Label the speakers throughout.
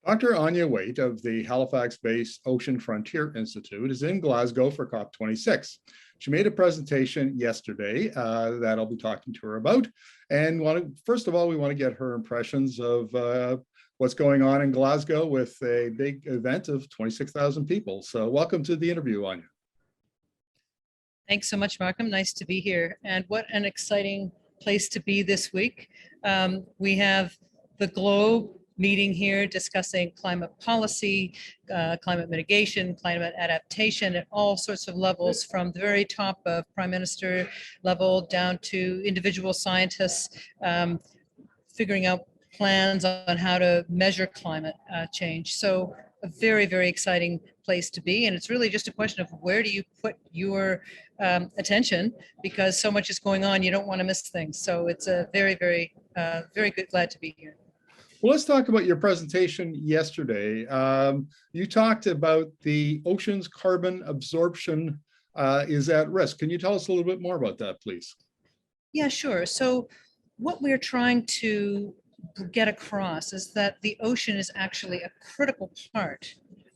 Speaker 1: Dr. Anya Waite of the Halifax-based Ocean Frontier Institute is in Glasgow for COP26. She made a presentation yesterday that I'll be talking to her about. And first of all, we want to get her impressions of what's going on in Glasgow with a big event of 26,000 people. So welcome to the interview, Anya.
Speaker 2: Thanks so much, Markham. Nice to be here. And what an exciting place to be this week. We have the globe meeting here discussing climate policy, climate mitigation, climate adaptation at all sorts of levels, from the very top of Prime Minister level down to individual scientists, figuring out plans on how to measure climate change. So a very, very exciting place to be. And it's really just a question of where do you put your attention, because so much is going on, you don't want to miss things. So it's a very, very good, glad to be here.
Speaker 1: Well, let's talk about your presentation yesterday. You talked about the ocean's carbon absorption is at risk. Can you tell us a little bit more about that, please?
Speaker 2: Yeah, sure. So what we're trying to get across is that the ocean is actually a critical part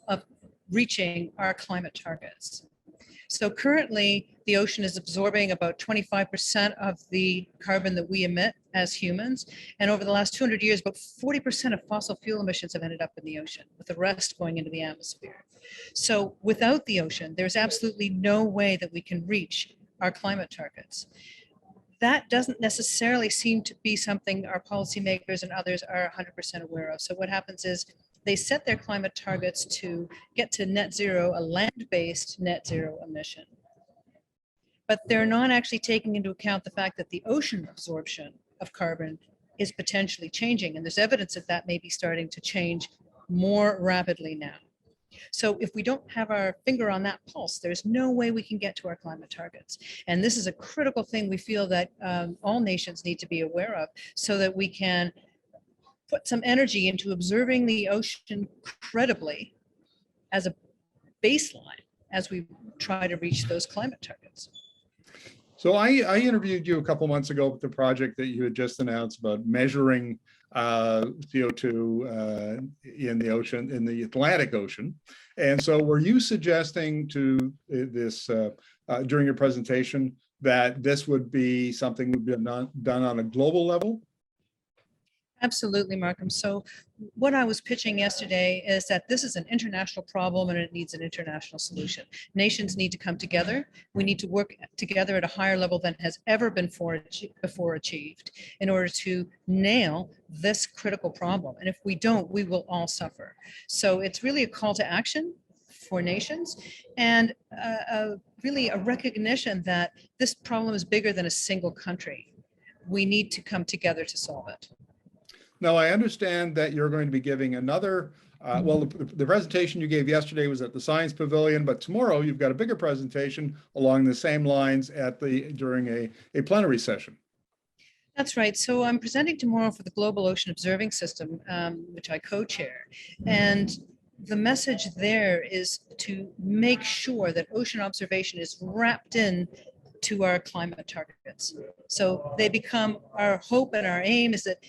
Speaker 2: of reaching our climate targets. So currently, the ocean is absorbing about 25% of the carbon that we emit as humans. And over the last 200 years, about 40% of fossil fuel emissions have ended up in the ocean, with the rest going into the atmosphere. So without the ocean, there's absolutely no way that we can reach our climate targets. That doesn't necessarily seem to be something our policymakers and others are 100% aware of. So what happens is they set their climate targets to get to net zero, a land-based net zero emission. But they're not actually taking into account the fact that the ocean absorption of carbon is potentially changing. And there's evidence that that may be starting to change more rapidly now. So if we don't have our finger on that pulse, there's no way we can get to our climate targets. And this is a critical thing we feel that all nations need to be aware of, so that we can put some energy into observing the ocean credibly as a baseline as we try to reach those climate targets.
Speaker 1: So I interviewed you a couple months ago with the project that you had just announced about measuring CO2 in the ocean, in the Atlantic Ocean. And so were you suggesting to this during your presentation that this would be something would be done on a global level?
Speaker 2: Absolutely, Markham. So what I was pitching yesterday is that this is an international problem and it needs an international solution. Nations need to come together. We need to work together at a higher level than has ever been before achieved in order to nail this critical problem. And if we don't, we will all suffer. So it's really a call to action for nations, and really a recognition that this problem is bigger than a single country. We need to come together to solve it.
Speaker 1: Now, I understand that you're going to be giving another, well, the presentation you gave yesterday was at the Science Pavilion, but tomorrow you've got a bigger presentation along the same lines during a plenary session.
Speaker 2: That's right. So I'm presenting tomorrow for the Global Ocean Observing System, which I co-chair. And the message there is to make sure that ocean observation is wrapped in to our climate targets. So they become our hope, and our aim is that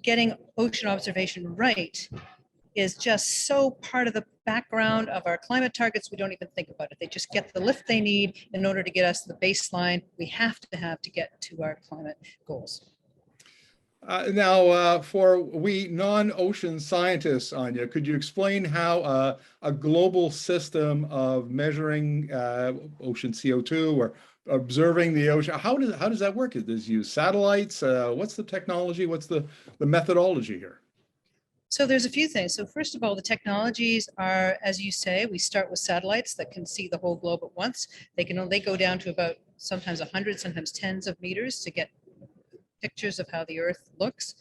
Speaker 2: getting ocean observation right is just so part of the background of our climate targets, we don't even think about it. They just get the lift they need in order to get us to the baseline we have to get to our climate goals.
Speaker 1: Now, for we non-ocean scientists, Anya, could you explain how a global system of measuring ocean CO2 or observing the ocean, how does that work? Does it use satellites? What's the technology? What's the methodology here?
Speaker 2: So there's a few things. So first of all, the technologies are, as you say, we start with satellites that can see the whole globe at once. They go down to about sometimes 100, sometimes tens of meters to get pictures of how the Earth looks.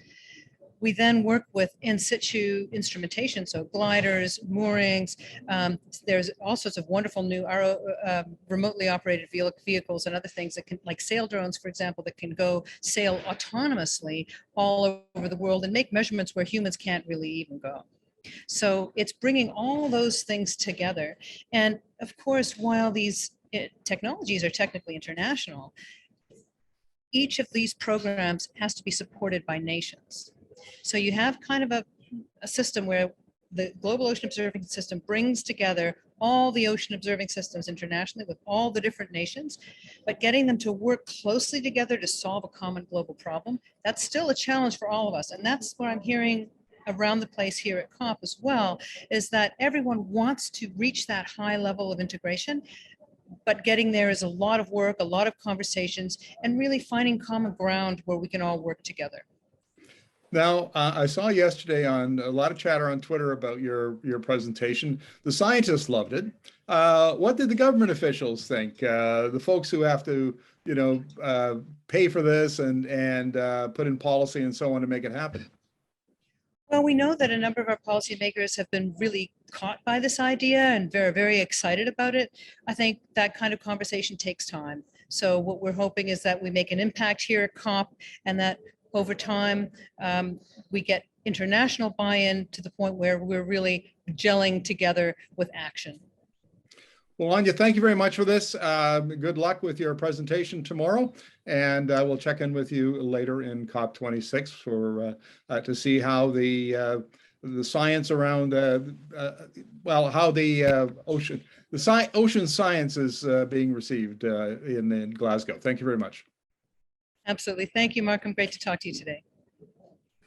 Speaker 2: We then work with in situ instrumentation, so gliders, moorings. There's all sorts of wonderful new remotely operated vehicles and other things that can, like sail drones, for example, that can go sail autonomously all over the world and make measurements where humans can't really even go. So it's bringing all those things together. And of course, while these technologies are technically international, each of these programs has to be supported by nations. So you have kind of a system where the Global Ocean Observing System brings together all the ocean observing systems internationally with all the different nations, but getting them to work closely together to solve a common global problem, that's still a challenge for all of us. And that's what I'm hearing around the place here at COP as well, is that everyone wants to reach that high level of integration, but getting there is a lot of work, a lot of conversations, and really finding common ground where we can all work together.
Speaker 1: Now, I saw yesterday on a lot of chatter on Twitter about your presentation. The scientists loved it. What did the government officials think? The folks who have to, pay for this and put in policy and so on to make it happen.
Speaker 2: Well, we know that a number of our policymakers have been really caught by this idea and very, very excited about it. I think that kind of conversation takes time. So what we're hoping is that we make an impact here at COP, and that over time we get international buy-in to the point where we're really gelling together with action.
Speaker 1: Well, Anya, thank you very much for this. Good luck with your presentation tomorrow, and we'll check in with you later in COP26 for to see how the science around how the ocean science is being received in Glasgow. Thank you very much.
Speaker 2: Absolutely. Thank you, Markham. Great to talk to you today.